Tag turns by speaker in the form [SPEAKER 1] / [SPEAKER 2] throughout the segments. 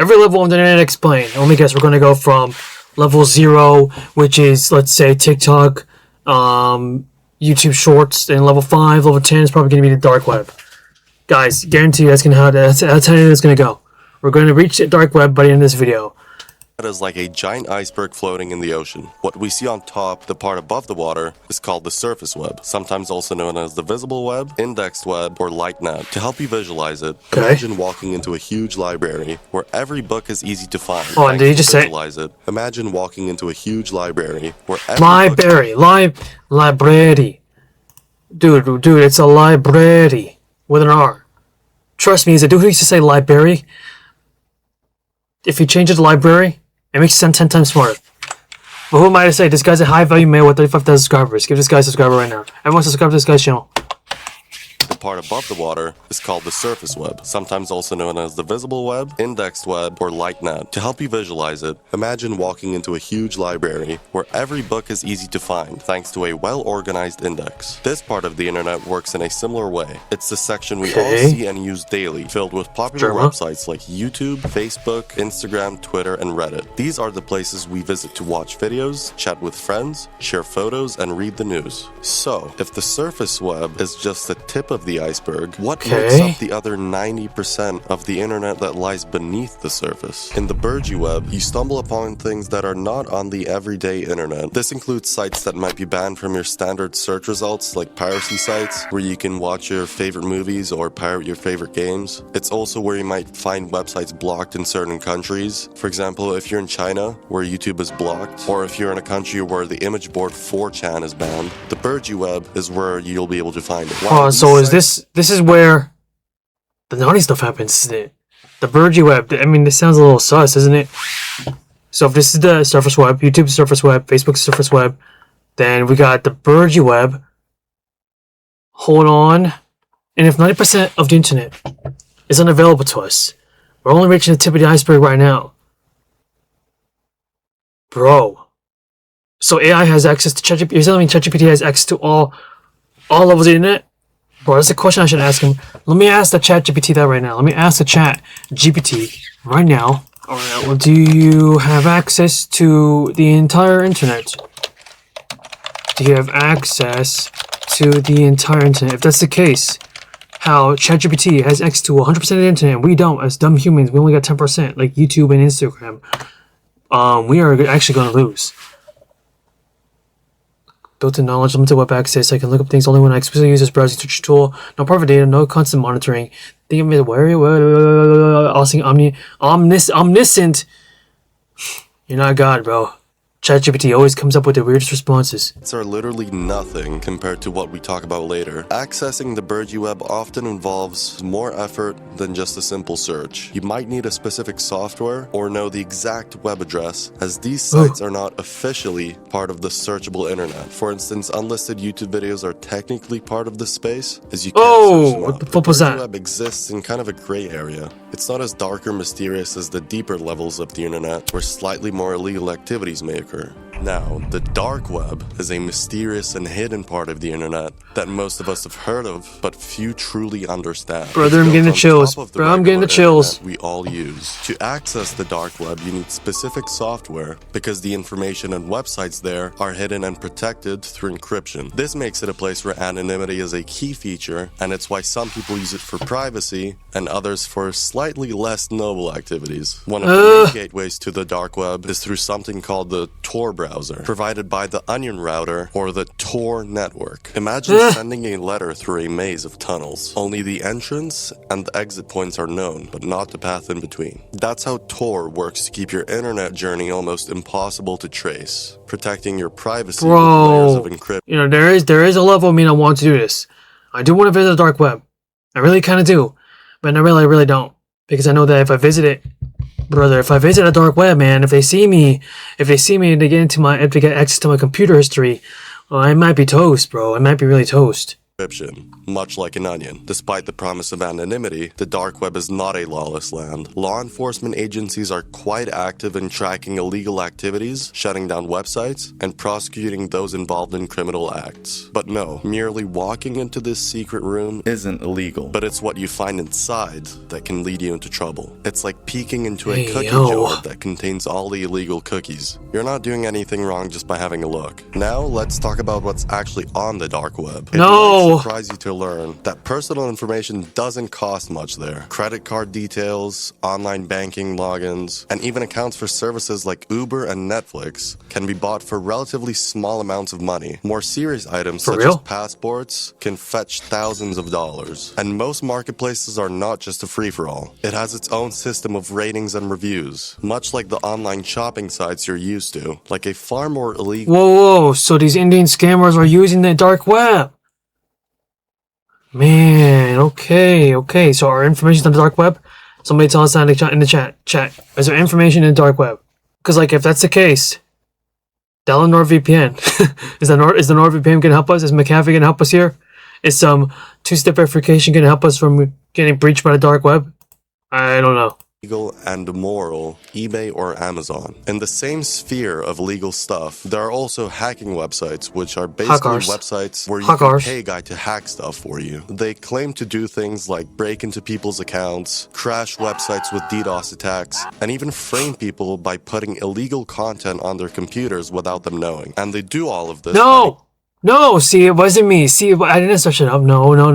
[SPEAKER 1] Every level on the internet explained. Let me guess, we're going to go from level 0, which is, let's say, TikTok, YouTube Shorts, and level 5, level 10 is probably going to be the dark web. Guys, guarantee that's how it's going to go. We're going to reach the dark web by the end of this video.
[SPEAKER 2] That is like a giant iceberg floating in the ocean. What we see on top, the part above the water, is called the surface web, sometimes also known as the visible web, indexed web, or light net. To help you visualize it, imagine walking into a huge library where every book is easy to find.
[SPEAKER 1] Oh, and did you just say?
[SPEAKER 2] Imagine walking into a huge library where
[SPEAKER 1] library. Dude, it's a library with an R. Trust me, as a dude who used to say library, if you change it to library, it makes you sound 10 times smarter. But who am I to say? This guy's a high-value male with 35,000 subscribers. Give this guy a subscriber right now. Everyone subscribe to this guy's channel.
[SPEAKER 2] The part above the water is called the surface web, sometimes also known as the visible web, indexed web, or light net. To help you visualize it, imagine walking into a huge library where every book is easy to find thanks to a well-organized index. This part of the internet works in a similar way. It's the section we all see and use daily, filled with popular websites like YouTube, Facebook, Instagram, Twitter, and Reddit. These are the places we visit to watch videos, chat with friends, share photos, and read the news. So, if the surface web is just the tip of the iceberg, what makes up the other 90% of the internet that lies beneath the surface? In the Burgy web, you stumble upon things that are not on the everyday internet. This includes sites that might be banned from your standard search results, like piracy sites, where you can watch your favorite movies or pirate your favorite games. It's also where you might find websites blocked in certain countries. For example, if you're in China, where YouTube is blocked, or if you're in a country where the image board 4chan is banned, the Burgy web is where you'll be able to find it.
[SPEAKER 1] So this is where the naughty stuff happens, isn't it? The Burgy web. I mean, this sounds a little sus, isn't it? So if this is the surface web, YouTube's surface web, Facebook's surface web, then we got the Burgy web. Hold on. And if 90% of the internet is unavailable to us, we're only reaching the tip of the iceberg right now. Bro. So AI has access to ChatGPT. You're telling me ChatGPT has access to all levels of the internet? Bro, that's a question I should ask him. Let me ask the ChatGPT that right now. Let me ask the ChatGPT right now. Alright, well, do you have access to the entire internet? Do you have access to the entire internet? If that's the case, how ChatGPT has access to 100% of the internet and we don't, as dumb humans, we only got 10%, like YouTube and Instagram. We are actually going to lose. Built-in knowledge, limited web access. I can look up things only when I explicitly use this browsing search tool. No private data, no constant monitoring. Think of it omniscient. You're not God, bro. ChatGPT always comes up with the weirdest responses.
[SPEAKER 2] It's literally nothing compared to what we talk about later. Accessing the Burgy web often involves more effort than just a simple search. You might need a specific software or know the exact web address, as these sites are not officially part of the searchable internet. For instance, unlisted YouTube videos are technically part of the space, as you can't search them
[SPEAKER 1] what
[SPEAKER 2] up.
[SPEAKER 1] the fuck was that?
[SPEAKER 2] The web exists in kind of a gray area. It's not as dark or mysterious as the deeper levels of the internet, where slightly more illegal activities may occur. Now, the dark web is a mysterious and hidden part of the internet that most of us have heard of, but few truly understand.
[SPEAKER 1] Brother, I'm getting the chills. Bro, I'm getting the chills.
[SPEAKER 2] We all use. To access the dark web, you need specific software because the information and websites there are hidden and protected through encryption. This makes it a place where anonymity is a key feature, and it's why some people use it for privacy and others for slightly less noble activities. One of the main gateways to the dark web is through something called the Tor browser, provided by the Onion router or the Tor network. Imagine sending a letter through a maze of tunnels. Only the entrance and the exit points are known, but not the path in between. That's how Tor works to keep your internet journey almost impossible to trace, protecting your privacy with layers of encryption.
[SPEAKER 1] You know, there is a level of me that wants to do this. I do want to visit the dark web. I really kind of do, but I really don't, because I know that if I visit it, brother, if I visit a dark web, man, if they see me and they get access to my computer history, well, I might be toast, bro. I might be really toast.
[SPEAKER 2] much like an onion. Despite the promise of anonymity, the dark web is not a lawless land. Law enforcement agencies are quite active in tracking illegal activities, shutting down websites, and prosecuting those involved in criminal acts. But no, merely walking into this secret room
[SPEAKER 3] isn't illegal.
[SPEAKER 2] but it's what you find inside that can lead you into trouble. It's like peeking into a
[SPEAKER 1] Hey,
[SPEAKER 2] cookie
[SPEAKER 1] yo.
[SPEAKER 2] jar that contains all the illegal cookies. You're not doing anything wrong just by having a look. Now, let's talk about what's actually on the dark web. It
[SPEAKER 1] No.
[SPEAKER 2] might surprise you to learn that personal information doesn't cost much there. Credit card details, online banking logins, and even accounts for services like Uber and Netflix can be bought for relatively small amounts of money. More serious items
[SPEAKER 1] For
[SPEAKER 2] such
[SPEAKER 1] real?
[SPEAKER 2] as passports can fetch thousands of dollars. And most marketplaces are not just a free-for-all. It has its own system of ratings and reviews, much like the online shopping sites you're used to, like a far more illegal
[SPEAKER 1] Whoa, so these Indian scammers are using the dark web. Man, okay. So our information's on the dark web? Somebody tell us that in the chat. Chat, is there information in the dark web? Because, like, if that's the case, download NordVPN. is the NordVPN gonna help us? Is McAfee gonna help us here? Is some two-step verification gonna help us from getting breached by the dark web? I don't know.
[SPEAKER 2] and immoral eBay or Amazon. In the same sphere of legal stuff, there are also hacking websites, which are basically
[SPEAKER 1] Hackers.
[SPEAKER 2] websites where you
[SPEAKER 1] Hackers.
[SPEAKER 2] can pay a guy to hack stuff for you. They claim to do things like break into people's accounts, crash websites with DDoS attacks, and even frame people by putting illegal content on their computers without them knowing. And they do all of this.
[SPEAKER 1] No, see, it wasn't me. See, I didn't search it up. No. No.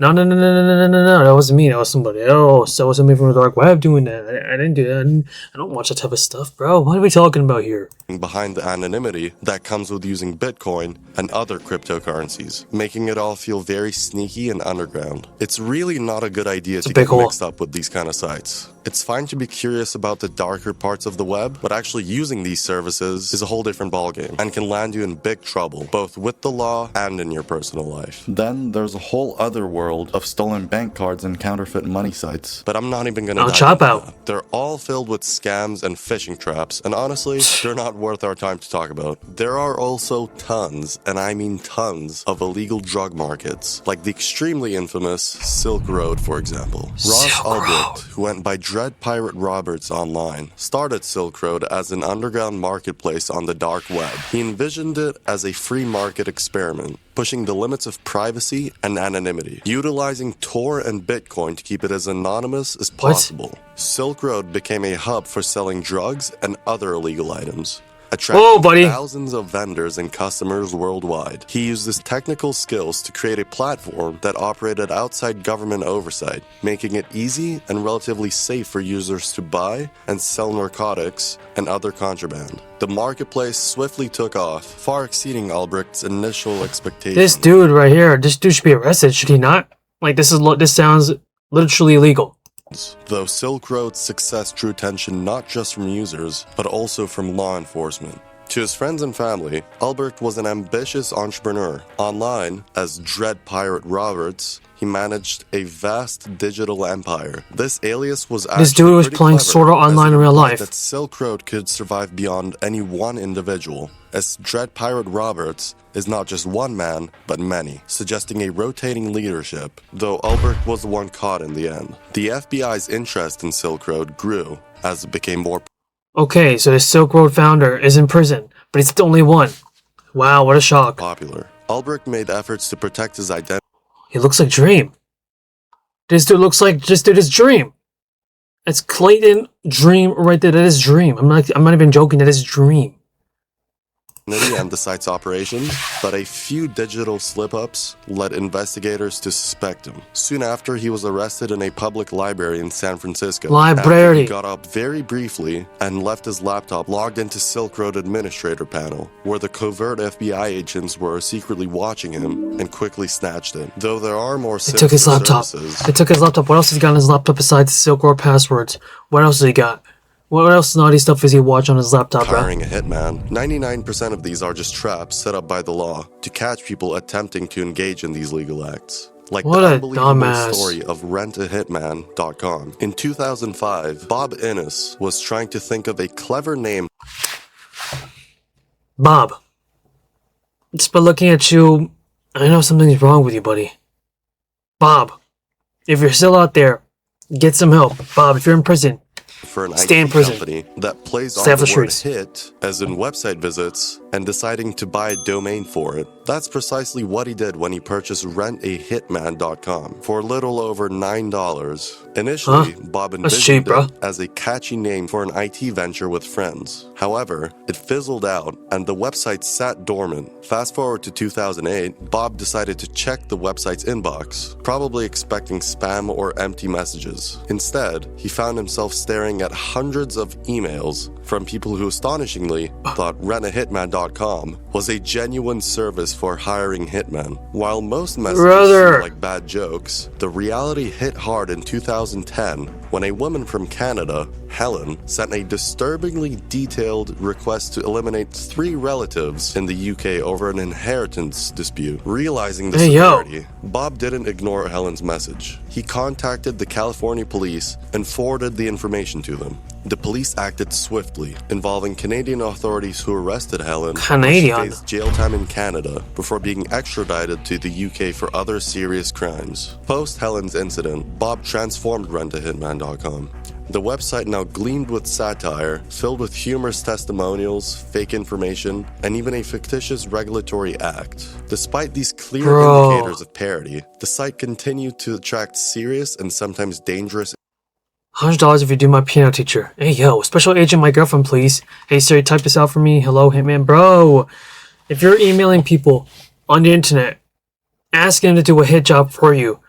[SPEAKER 1] That wasn't me. That was somebody else. That wasn't me from the dark web doing that. I didn't do that. I don't watch that type of stuff, bro. What are we talking about here?
[SPEAKER 2] Behind the anonymity that comes with using Bitcoin and other cryptocurrencies, making it all feel very sneaky and underground. It's really not a good idea to
[SPEAKER 1] big
[SPEAKER 2] get
[SPEAKER 1] hole.
[SPEAKER 2] mixed up with these kind of sites. It's fine to be curious about the darker parts of the web, but actually using these services is a whole different ballgame and can land you in big trouble, both with the law and in your personal life.
[SPEAKER 3] Then there's a whole other world of stolen bank cards and counterfeit money sites.
[SPEAKER 2] But I'm not even gonna
[SPEAKER 1] I'll
[SPEAKER 2] dive
[SPEAKER 1] chop
[SPEAKER 2] into
[SPEAKER 1] out.
[SPEAKER 2] that. They're all filled with scams and phishing traps, and honestly, they're not worth our time to talk about. There are also tons, and I mean tons, of illegal drug markets, like the extremely infamous Silk Road, for example. Ross
[SPEAKER 1] Silk
[SPEAKER 2] Ulbricht,
[SPEAKER 1] Road.
[SPEAKER 2] who went by Dread Pirate Roberts online, started Silk Road as an underground marketplace on the dark web. He envisioned it as a free market experiment, pushing the limits of privacy and anonymity, utilizing Tor and Bitcoin to keep it as anonymous as possible. Silk Road became a hub for selling drugs and other illegal items, attracting
[SPEAKER 1] buddy.
[SPEAKER 2] thousands of vendors and customers worldwide. He used his technical skills to create a platform that operated outside government oversight, making it easy and relatively safe for users to buy and sell narcotics and other contraband. The marketplace swiftly took off, far exceeding Albrecht's initial expectations.
[SPEAKER 1] This dude right here, this dude should be arrested, should he not? Like, this sounds literally illegal.
[SPEAKER 2] Though Silk Road's success drew attention not just from users, but also from law enforcement. To his friends and family, Albrecht was an ambitious entrepreneur. Online, as Dread Pirate Roberts, he managed a vast digital empire. This alias was actually
[SPEAKER 1] This dude was
[SPEAKER 2] pretty
[SPEAKER 1] playing
[SPEAKER 2] clever,
[SPEAKER 1] Sword Art
[SPEAKER 2] as
[SPEAKER 1] Online
[SPEAKER 2] it
[SPEAKER 1] in real
[SPEAKER 2] implied
[SPEAKER 1] life.
[SPEAKER 2] That Silk Road could survive beyond any one individual, as Dread Pirate Roberts is not just one man, but many, suggesting a rotating leadership, though Albrecht was the one caught in the end. The FBI's interest in Silk Road grew as it became more
[SPEAKER 1] Okay, so the Silk Road founder is in prison, but he's the only one. Wow, what a shock.
[SPEAKER 2] popular. Albrecht made efforts to protect his identity.
[SPEAKER 1] He looks like Dream. This dude looks like is Dream. That's Clayton Dream right there. That is Dream. I'm not even joking. That is Dream.
[SPEAKER 2] And the site's operations, but a few digital slip-ups led investigators to suspect him. Soon after, he was arrested in a public library in San Francisco. After
[SPEAKER 1] Library.
[SPEAKER 2] he got up very briefly and left his laptop logged into Silk Road Administrator panel, where the covert FBI agents were secretly watching him and quickly snatched it. Though there are more
[SPEAKER 1] They took his
[SPEAKER 2] sinister
[SPEAKER 1] laptop.
[SPEAKER 2] services,
[SPEAKER 1] They took his laptop. What else has he got on his laptop besides Silk Road passwords? What else has he got? What else naughty stuff does he watch on his laptop, bro?
[SPEAKER 2] hiring a hitman. 99% of these are just traps set up by the law to catch people attempting to engage in these legal acts. Like
[SPEAKER 1] What
[SPEAKER 2] the
[SPEAKER 1] a
[SPEAKER 2] unbelievable
[SPEAKER 1] dumbass.
[SPEAKER 2] story of rentahitman.com. In 2005, Bob Innes was trying to think of a clever name
[SPEAKER 1] Bob. Just by looking at you, I know something's wrong with you, buddy. Bob, if you're still out there, get some help. Bob, if you're in prison,
[SPEAKER 2] for an
[SPEAKER 1] stay in
[SPEAKER 2] IT
[SPEAKER 1] prison.
[SPEAKER 2] company that plays on
[SPEAKER 1] Stay off
[SPEAKER 2] the
[SPEAKER 1] the
[SPEAKER 2] word
[SPEAKER 1] streets.
[SPEAKER 2] hit, as in website visits, and deciding to buy a domain for it. That's precisely what he did when he purchased rentahitman.com for a little over $9. Initially, Bob
[SPEAKER 1] That's cheap,
[SPEAKER 2] envisioned
[SPEAKER 1] bro.
[SPEAKER 2] it as a catchy name for an IT venture with friends. However, it fizzled out and the website sat dormant. Fast forward to 2008, Bob decided to check the website's inbox, probably expecting spam or empty messages. Instead, he found himself staring at hundreds of emails from people who astonishingly thought rentahitman.com was a genuine service for hiring hitmen. While most messages seem like bad jokes, the reality hit hard in 2010 when a woman from Canada, Helen, sent a disturbingly detailed request to eliminate 3 relatives in the UK over an inheritance dispute. Realizing the severity, Bob didn't ignore Helen's message. He contacted the California police and forwarded the information to them. The police acted swiftly, involving Canadian authorities who arrested Helen. She faced jail time in Canada before being extradited to the UK for other serious crimes. Post Helen's incident, Bob transformed rentahitman.com. The website now gleamed with satire, filled with humorous testimonials, fake information, and even a fictitious regulatory act. Despite these clear indicators of parody, the site continued to attract serious and sometimes dangerous
[SPEAKER 1] $100 if you do my piano teacher. Hey, yo, special agent, my girlfriend, please. Hey, Siri, type this out for me. Hello, Hitman. Bro, if you're emailing people on the internet, asking them to do a hit job for you,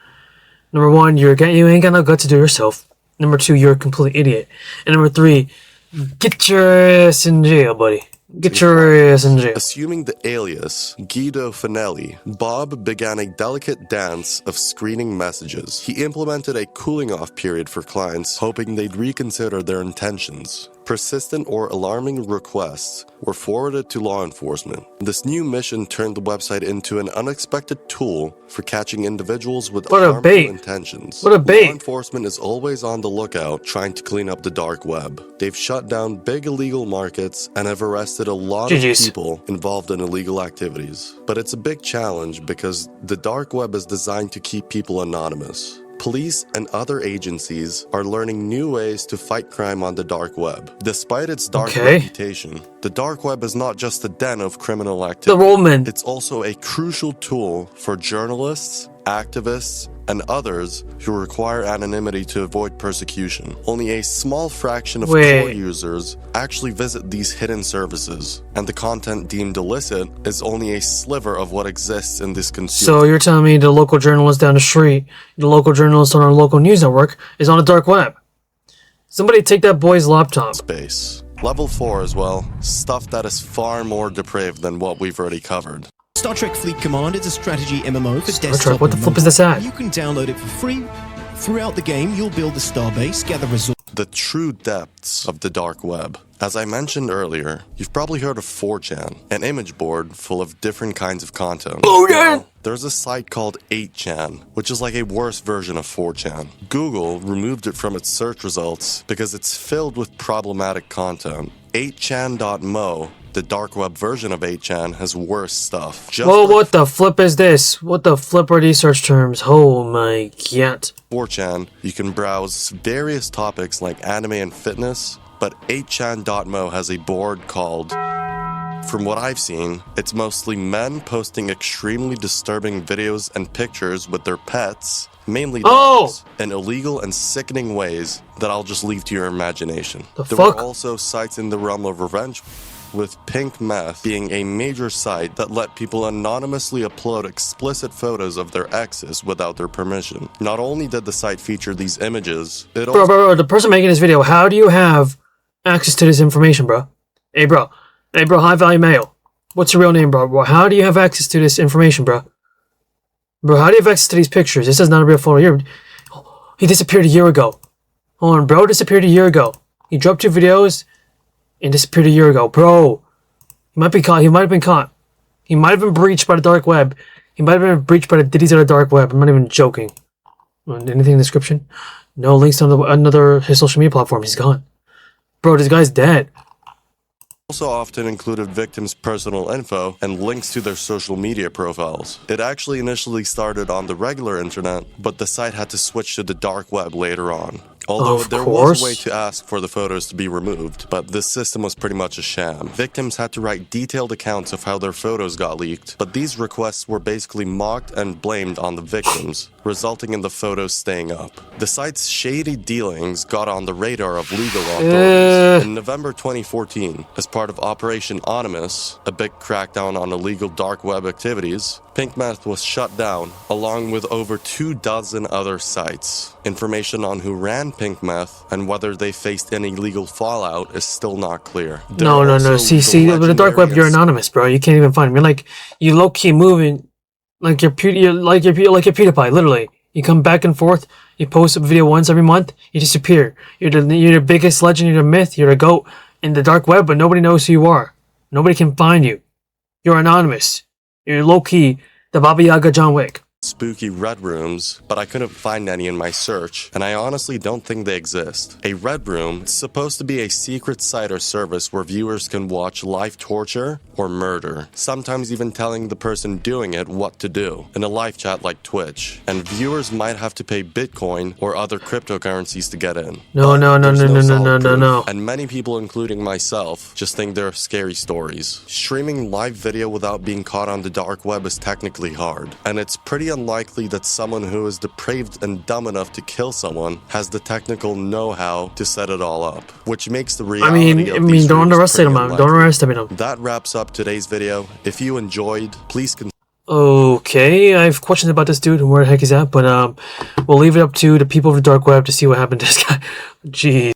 [SPEAKER 1] number 1, you ain't got no guts to do it yourself. Number 2, you're a complete idiot. And number 3, get your ass in jail, buddy. Get your ass in jail.
[SPEAKER 2] Assuming the alias Guido Finelli, Bob began a delicate dance of screening messages. He implemented a cooling off period for clients, hoping they'd reconsider their intentions. Persistent or alarming requests were forwarded to law enforcement. This new mission turned the website into an unexpected tool for catching individuals with harmful intentions.
[SPEAKER 1] What a bait!
[SPEAKER 2] Law enforcement is always on the lookout trying to clean up the dark web. They've shut down big illegal markets and have arrested a lot of people involved in illegal activities. But it's a big challenge because the dark web is designed to keep people anonymous. Police and other agencies are learning new ways to fight crime on the dark web. Despite its dark reputation, the dark web is not just a den of criminal activity. It's also a crucial tool for journalists, activists, and others who require anonymity to avoid persecution. Only a small fraction of core users actually visit these hidden services, and the content deemed illicit is only a sliver of what exists in this consumer.
[SPEAKER 1] So you're telling me the local journalist down the street, the local journalist on our local news network, is on the dark web? Somebody take that boy's laptop.
[SPEAKER 2] Space. Level 4 as well. Stuff that is far more depraved than what we've already covered.
[SPEAKER 4] Star Trek Fleet Command is a strategy MMO for
[SPEAKER 1] Star Trek, what the flip is this at?
[SPEAKER 4] You can download it for free. Throughout the game, you'll build a starbase, gather resources.
[SPEAKER 2] The true depths of the dark web. As I mentioned earlier, you've probably heard of 4chan, an image board full of different kinds of content. Well, there's a site called 8chan, which is like a worse version of 4chan. Google removed it from its search results because it's filled with problematic content. 8chan.mo, the dark web version of 8chan, has worse stuff.
[SPEAKER 1] Whoa, what the flip is this? What the flip are these search terms? Oh my god.
[SPEAKER 2] 4chan, you can browse various topics like anime and fitness, but 8chan.mo has a board called... From what I've seen, it's mostly men posting extremely disturbing videos and pictures with their pets, mainly dogs, in illegal and sickening ways that I'll just leave to your imagination. There were also sites in the realm of revenge, with Pink Meth being a major site that let people anonymously upload explicit photos of their exes without their permission. Not only did the site feature these images, it also...
[SPEAKER 1] Bro, the person making this video, how do you have access to this information, bro? Hey, bro, high value male. What's your real name, bro? How do you have access to this information, bro? Bro, how do you have access to these pictures? This is not a real photo. He disappeared a year ago. Hold on, bro, disappeared a year ago. He dropped 2 videos and disappeared a year ago. Bro, he might be caught. He might have been caught. He might have been breached by the dark web. He might have been breached by the ditties of the dark web. I'm not even joking. Anything in the description? No links on another his social media platform. He's gone. Bro, this guy's dead.
[SPEAKER 2] also often included victims' personal info and links to their social media profiles. It actually initially started on the regular internet, but the site had to switch to the dark web later on. Although there was a way to ask for the photos to be removed, but this system was pretty much a sham. Victims had to write detailed accounts of how their photos got leaked, but these requests were basically mocked and blamed on the victims, resulting in the photos staying up. The site's shady dealings got on the radar of legal authorities. In November 2014, as part of Operation Onimus, a big crackdown on illegal dark web activities, Pink Meth was shut down, along with over 24 other sites. Information on who ran Pink Meth and whether they faced any legal fallout is still not clear.
[SPEAKER 1] No. See, with the dark web, you're anonymous, bro. You can't even find me. Like, you low key moving, like you're PewDiePie. Literally, you come back and forth. You post a video once every month. You disappear. You're the biggest legend. You're the myth. You're the GOAT in the dark web, but nobody knows who you are. Nobody can find you. You're anonymous. You're low key the Baba Yaga John Wick.
[SPEAKER 2] Spooky red rooms, but I couldn't find any in my search, and I honestly don't think they exist. A red room is supposed to be a secret site or service where viewers can watch live torture or murder, sometimes even telling the person doing it what to do, in a live chat like Twitch, and viewers might have to pay Bitcoin or other cryptocurrencies to get in.
[SPEAKER 1] No.
[SPEAKER 2] And many people, including myself, just think they're scary stories. Streaming live video without being caught on the dark web is technically hard, and it's pretty unlikely that someone who is depraved and dumb enough to kill someone has the technical know-how to set it all up, which makes the reality of these
[SPEAKER 1] don't underestimate him.
[SPEAKER 2] unlikely.
[SPEAKER 1] Don't underestimate him.
[SPEAKER 2] That wraps up today's video. If you enjoyed, please
[SPEAKER 1] Okay, I have questions about this dude and where the heck he's at, but we'll leave it up to the people of the dark web to see what happened to this guy. Jeez.